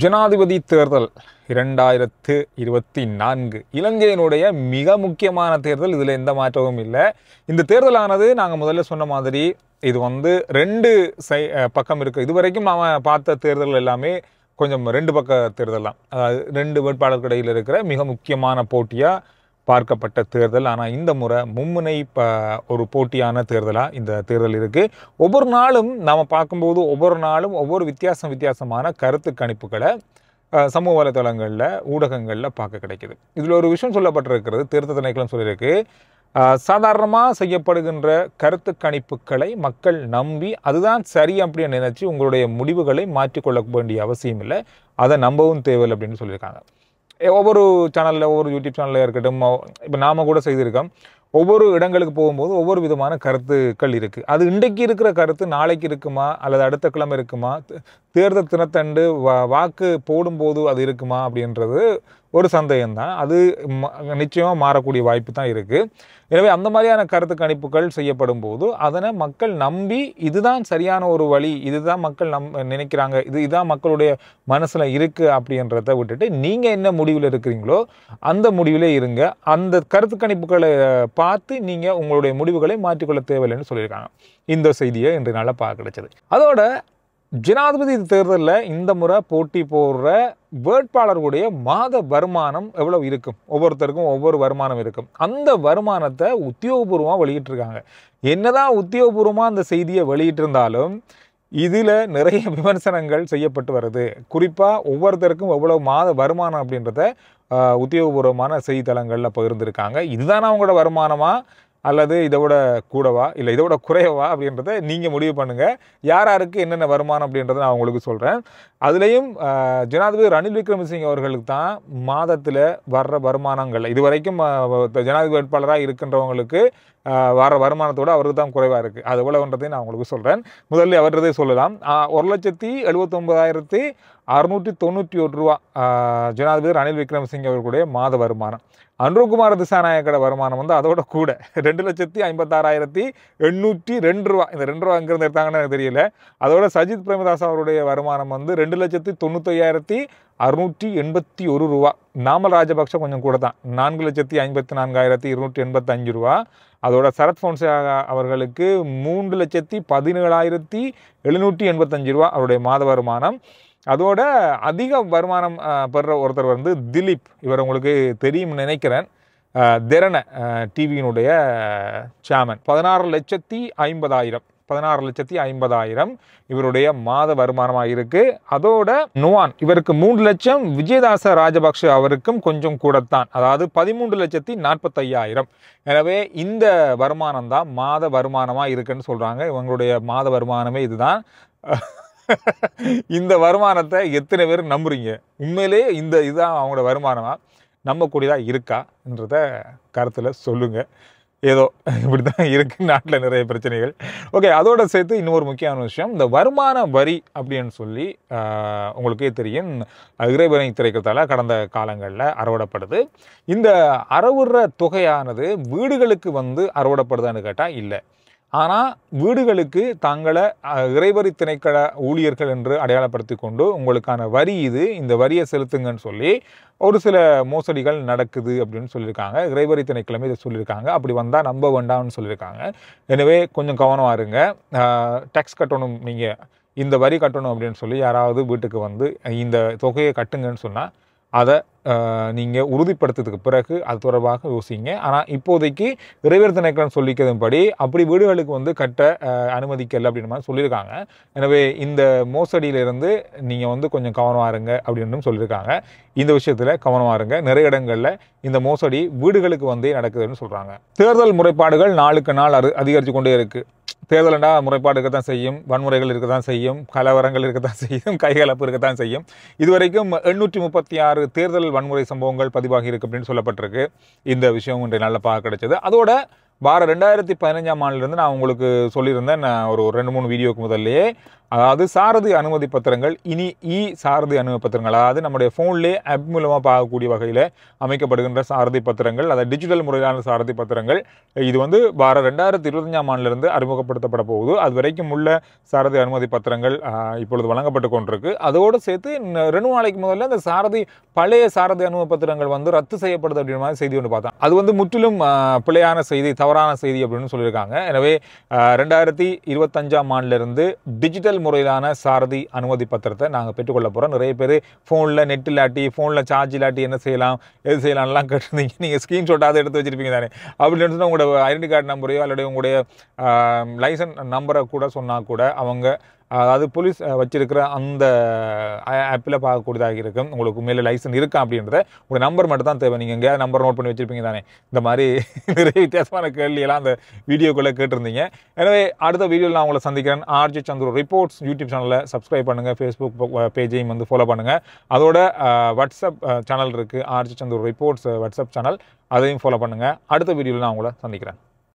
ஜனாதிபதி தேர்தல் 2024 இலங்கையினுடைய மிக முக்கியமான தேர்தல். இதில் எந்த மாற்றமும் இல்லை. இந்த தேர்தலானது நாங்கள் முதல்ல சொன்ன மாதிரி இது ரெண்டு பக்கம் இருக்குது. இதுவரைக்கும் நாம் பார்த்த தேர்தல் எல்லாமே கொஞ்சம் ரெண்டு பக்க தேர்தல் தான். அதாவது ரெண்டு வேட்பாளருக்கு இடையில் இருக்கிற மிக முக்கியமான போட்டியாக பார்க்கப்பட்ட தேர்தல். ஆனால் இந்த முறை மும்முனை ஒரு போட்டியான தேர்தலாக இந்த தேர்தல் இருக்குது. ஒவ்வொரு நாளும் நாம் பார்க்கும்போது ஒவ்வொரு நாளும் ஒவ்வொரு வித்தியாசமான கருத்து கணிப்புகளை சமூக வலைதளங்களில் ஊடகங்களில் பார்க்க கிடைக்குது. இதில் ஒரு விஷயம் சொல்லப்பட்டிருக்கிறது. தேர்தல் திணைக்களம் சொல்லியிருக்கு, சாதாரணமாக செய்யப்படுகின்ற கருத்து கணிப்புகளை மக்கள் நம்பி அதுதான் சரி அப்படின்னு நினைச்சு உங்களுடைய முடிவுகளை மாற்றிக்கொள்ள வேண்டிய அவசியம் இல்லை, அதை நம்பவும் தேவையில்லை அப்படின்னு சொல்லியிருக்காங்க. ஒவ்வொரு சேனலில் ஒவ்வொரு யூடியூப் சேனலில் இருக்கட்டும், இப்போ நாம் கூட செய்திருக்கோம். ஒவ்வொரு இடங்களுக்கு போகும்போது ஒவ்வொரு விதமான கருத்துக்கள் இருக்குது. அது இன்றைக்கு இருக்கிற கருத்து நாளைக்கு இருக்குமா அல்லது அடுத்த கிழமை இருக்குமா, தேர்தல் தினத்தண்டு வாக்கு போடும்போது அது இருக்குமா அப்படின்றது ஒரு சந்தேகம்தான். அது நிச்சயமாக மாறக்கூடிய வாய்ப்பு தான் இருக்குது. எனவே அந்த மாதிரியான கருத்து கணிப்புகள் செய்யப்படும் போது அதனை மக்கள் நம்பி இதுதான் சரியான ஒரு வழி, இதுதான் மக்கள் நினைக்கிறாங்க, இதுதான் மக்களுடைய மனசில் இருக்குது அப்படின்றத விட்டுட்டு நீங்கள் என்ன முடிவில் இருக்கிறீங்களோ அந்த முடிவிலே இருங்க. அந்த கருத்து கணிப்புகளை பார்த்து நீங்கள் உங்களுடைய முடிவுகளை மாற்றிக்கொள்ள தேவையில்லைன்னு சொல்லியிருக்காங்க. இந்த செய்தியை இன்றைய நாளில் பார்க்க கிடைச்சது. அதோட ஜனாதிபதி தேர்தலில் இந்த முறை போட்டி போடுற வேட்பாளர்களுடைய மாத வருமானம் எவ்வளவு இருக்கும்? ஒவ்வொருத்தருக்கும் ஒவ்வொரு வருமானம் இருக்கும். அந்த வருமானத்தை உத்தியோகபூர்வமாக வெளியிட்டிருக்காங்க. என்னதான் உத்தியோகபூர்வமாக அந்த செய்தியை வெளியிட்டிருந்தாலும் இதில் நிறைய விமர்சனங்கள் செய்யப்பட்டு வருது. குறிப்பாக ஒவ்வொருத்தருக்கும் எவ்வளவு மாத வருமானம் அப்படின்றத உத்தியோகபூர்வமான செய்தித்தளங்களில் பகிர்ந்துருக்காங்க. இதுதானே அவங்களோட வருமானமா அல்லது இதை விட கூடவா இல்லை இதை விட குறையவா அப்படின்றத நீங்கள் முடிவு பண்ணுங்கள். யாருக்கு என்னென்ன வருமானம் அப்படின்றத நான் உங்களுக்கு சொல்கிறேன். அதுலேயும் ஜனாதிபதி ரணில் விக்ரமசிங்கே அவர்களுக்கு தான் மாதத்தில் வர்ற வருமானங்கள் இதுவரைக்கும் ஜனாதிபதி வேட்பாளராக இருக்கின்றவங்களுக்கு வர வருமானத்தோடு அவருக்கு தான் குறைவாக இருக்குது. அது எவ்வளவுன்றதையும் நான் உங்களுக்கு சொல்கிறேன். முதல்ல அவர்றதே சொல்லலாம். 1,79,691 ரூபா ஜனாதிபதி ரணில் விக்ரமசிங்கே அவர்களுடைய மாத வருமானம். அனுரகுமார திசாநாயக்கோட வருமானம் அதோட கூட 2,56,802 ரூபா. இந்த 2 ரூபா எங்கிருந்து எடுத்தாங்கன்னு எனக்கு தெரியல. அதோட சஜித் பிரேமதாஸ் அவருடைய வருமானம் 2,95,681 ரூபா. நாமல் ராஜபக்ஷ கொஞ்சம் கூட தான், 4,54,285 ரூபா. அதோட சரத் பொன்சேகா அவர்களுக்கு 3,17,785 ரூபா அவருடைய மாத வருமானம். அதோட அதிக வருமானம் பெற ஒருத்தர் திலீப். இவர் உங்களுக்கு தெரியும் நினைக்கிறேன். திறன டிவியினுடைய சேர்மன். 16,50,000 இவருடைய மாத வருமானமாக இருக்குது. அதோட நுவான் இவருக்கு 3 லட்சம். விஜயதாச ராஜபக்ஷ அவருக்கும் கொஞ்சம் கூடத்தான், அதாவது 13,45,000. எனவே இந்த வருமானம் தான் மாத வருமானமாக இருக்குன்னு சொல்கிறாங்க. இவங்களுடைய மாத வருமானமே இதுதான். இந்த வருமானத்தை எத்தனை பேர் நம்புறீங்க? உண்மையிலேயே இதுதான் அவங்களோட வருமானமா நம்பக்கூடியதாக இருக்கான்றத கருத்தில் சொல்லுங்கள். ஏதோ இப்படி தான் இருக்குது நாட்டில் நிறைய பிரச்சனைகள். ஓகே, அதோட சேர்த்து இன்னொரு முக்கியமான விஷயம், இந்த வருமான வரி அப்படின்னு சொல்லி உங்களுக்கே தெரியும், இறைவனை திரைக்கிறதால கடந்த காலங்களில் அறவிடப்படுது. இந்த அறவுற தொகையானது வீடுகளுக்கு அறவிடப்படுதான்னு கேட்டால் இல்லை. ஆனால் வீடுகளுக்கு தாங்களை இறைவரி திணைக்கள ஊழியர்கள் என்று அடையாளப்படுத்தி கொண்டு உங்களுக்கான வரி இந்த வரியை செலுத்துங்கன்னு சொல்லி ஒரு சில மோசடிகள் நடக்குது அப்படின்னு சொல்லியிருக்காங்க. இறைவரி திணைக்களமே இதை சொல்லியிருக்காங்க. அப்படி வந்தால் நம்ப வேண்டாம்னு சொல்லியிருக்காங்க. எனவே கொஞ்சம் கவனமாக இருங்க. டேக்ஸ் கட்டணும், நீங்கள் இந்த வரி கட்டணும் அப்படின்னு சொல்லி யாராவது வீட்டுக்கு இந்த தொகையை கட்டுங்கன்னு சொன்னால் அதை நீங்கள் உறுதிப்படுத்துறதுக்கு பிறகு அது தொடர்பாக யோசிங்க. ஆனால் இப்போதைக்கு இறைவர் திணைக்களம் சொல்லிக்கிறதுபடி அப்படி வீடுகளுக்கு கட்ட அனுமதிக்கலை அப்படின்னு மாதிரி சொல்லியிருக்காங்க. எனவே இந்த மோசடியிலிருந்து நீங்கள் கொஞ்சம் கவனமாக இருங்க அப்படின்னு சொல்லியிருக்காங்க. இந்த விஷயத்தில் கவனமாக இருங்க. நிறைய இடங்களில் இந்த மோசடி வீடுகளுக்கு நடக்குதுன்னு சொல்கிறாங்க. தேர்தல் முறைப்பாடுகள் நாளுக்கு நாள் அதிகரித்து கொண்டே இருக்குது. தேர்தலண்டா முறைப்பாடு இருக்கத்தான் செய்யும், வன்முறைகள் இருக்கத்தான் செய்யும், கலவரங்கள் இருக்கத்தான் செய்யும், கைகலப்பு இருக்கத்தான் செய்யும். இதுவரைக்கும் 836 தேர்தல் வன்முறை சம்பவங்கள் பதிவாகி இருக்கு அப்படின்னு சொல்லப்பட்டிருக்கு. இந்த விஷயம் இன்றைய நாளில் பார்க்க கிடைச்சது. அதோட வார 2015ஆம் ஆண்டிலிருந்து நான் உங்களுக்கு சொல்லியிருந்தேன் ஒரு 2-3 வீடியோக்கு முதல்லையே. அதாவது சாரதி அனுமதி பத்திரங்கள் இனி சாரதி அனுமதி பத்திரங்கள், அதாவது நம்முடைய ஃபோன்லேயே ஆப் மூலமாக பார்க்கக்கூடிய வகையில் அமைக்கப்படுகின்ற சாரதி பத்திரங்கள், அதாவது டிஜிட்டல் முறையிலான சாரதி பத்திரங்கள். இது வந்து வார 2025ஆம் ஆண்டிலிருந்து அறிமுகப்படுத்தப்பட போகுது. அது வரைக்கும் உள்ள சாரதி அனுமதி பத்திரங்கள் இப்பொழுது வழங்கப்பட்டு கொண்டிருக்கு. அதோடு சேர்த்து 2 நாளைக்கு முதல்ல இந்த பழைய சாரதி அனுமதி பத்திரங்கள் வந்து ரத்து செய்யப்படுது அப்படின்ற மாதிரி செய்தி ஒன்று பார்த்தேன். அது வந்து முற்றிலும் பிழையான செய்தி, தவறான செய்தி அப்படின்னு சொல்லியிருக்காங்க. எனவே 2025ஆம் ஆண்டிலிருந்து டிஜிட்டல் முறையிலான சாரதி அனுமதி பத்திரத்தை நாங்கள் பெற்றுக்கொள்ள போகிறோம். நிறைய பேர் ஃபோனில் நெட் இல்லாட்டி, ஃபோனில் சார்ஜ் இல்லாட்டி என்ன செய்யலாம், எது செய்யலாம்லாம் கேட்டிருந்தீங்க. நீங்கள் ஸ்க்ரீன்ஷாட்டாவது எடுத்து வச்சிருப்பீங்க தானே. அப்படின்னு சொன்னால் உங்களோட ஐடென்டி கார்டு நம்பரையோ அல்லது உங்களுடைய லைசன்ஸ் நம்பரை கூட சொன்னால் கூட அவங்க, அதாவது போலீஸ் வச்சிருக்கிற அந்த ஆப்பில் பார்க்கக்கூடியதாக இருக்கும். உங்களுக்கு மேலே லைசன்ஸ் இருக்கா அப்படின்றத உங்கள் நம்பர் மட்டும் தான் தேவை. நீங்கள் எங்கேயாவது நம்பர் நோட் பண்ணி வச்சுருப்பீங்க தானே. இந்த மாதிரி நிறைய வித்தியாசமான கேள்வியெல்லாம் அந்த வீடியோக்குள்ளே கேட்டிருந்தீங்க. எனவே அடுத்த வீடியோவில் நான் உங்களை சந்திக்கிறேன். ஆர்ஜி சந்துரு ரிப்போர்ட்ஸ் யூடியூப் சேனலில் சப்ஸ்கிரைப் பண்ணுங்கள். ஃபேஸ்புக் பேஜையும் வந்து ஃபாலோ பண்ணுங்கள். அதோட வாட்ஸ்அப் சேனல் இருக்குது, R G Chandru reports WhatsApp channel, அதையும் ஃபாலோ பண்ணுங்கள். அடுத்த வீடியோவில் நான் உங்களை சந்திக்கிறேன்.